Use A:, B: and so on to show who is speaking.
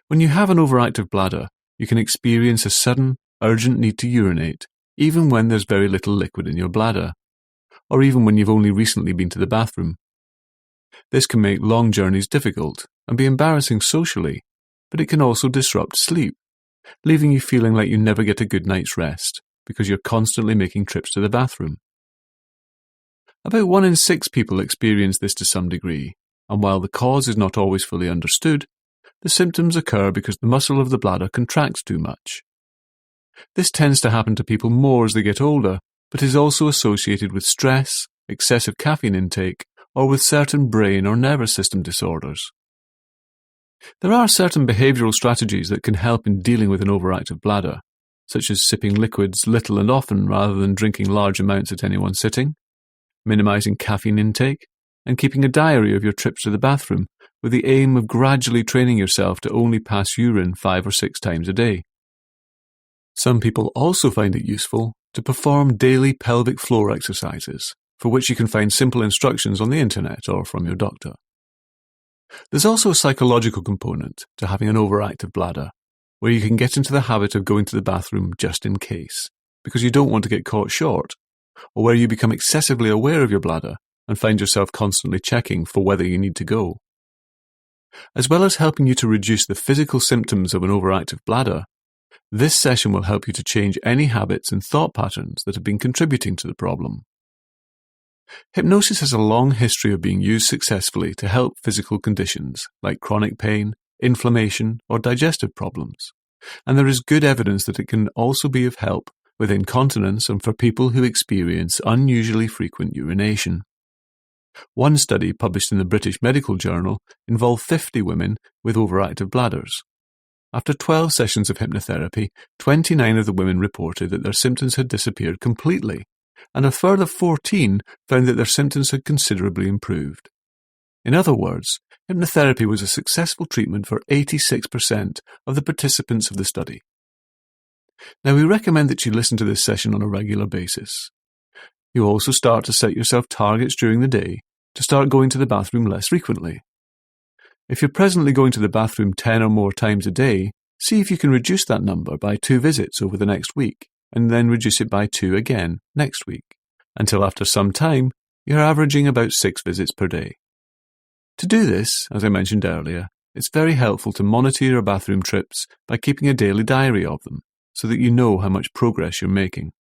A: When you have an overactive bladder, you can experience a sudden, urgent need to urinate, even when there's very little liquid in your bladder, or even when you've only recently been to the bathroom. This can make long journeys difficult and be embarrassing socially, but it can also disrupt sleep, leaving you feeling like you never get a good night's rest because you're constantly making trips to the bathroom. About 1 in 6 people experience this to some degree, and while the cause is not always fully understood, the symptoms occur because the muscle of the bladder contracts too much. This tends to happen to people more as they get older, but is also associated with stress, excessive caffeine intake, or with certain brain or nervous system disorders. There are certain behavioural strategies that can help in dealing with an overactive bladder, such as sipping liquids little and often rather than drinking large amounts at any one sitting, minimising caffeine intake, and keeping a diary of your trips to the bathroom with the aim of gradually training yourself to only pass urine 5 or 6 times a day. Some people also find it useful to perform daily pelvic floor exercises, for which you can find simple instructions on the internet or from your doctor. There's also a psychological component to having an overactive bladder, where you can get into the habit of going to the bathroom just in case, because you don't want to get caught short, or where you become excessively aware of your bladder and find yourself constantly checking for whether you need to go. As well as helping you to reduce the physical symptoms of an overactive bladder, this session will help you to change any habits and thought patterns that have been contributing to the problem. Hypnosis has a long history of being used successfully to help physical conditions like chronic pain, inflammation, or digestive problems, and there is good evidence that it can also be of help with incontinence and for people who experience unusually frequent urination. One study published in the British Medical Journal involved 50 women with overactive bladders. After 12 sessions of hypnotherapy, 29 of the women reported that their symptoms had disappeared completely, and a further 14 found that their symptoms had considerably improved. In other words, hypnotherapy was a successful treatment for 86% of the participants of the study. Now, we recommend that you listen to this session on a regular basis. You also start to set yourself targets during the day to start going to the bathroom less frequently. If you're presently going to the bathroom 10 or more times a day, see if you can reduce that number by 2 visits over the next week, and then reduce it by 2 again next week, until after some time, you're averaging about 6 visits per day. To do this, as I mentioned earlier, it's very helpful to monitor your bathroom trips by keeping a daily diary of them, so that you know how much progress you're making.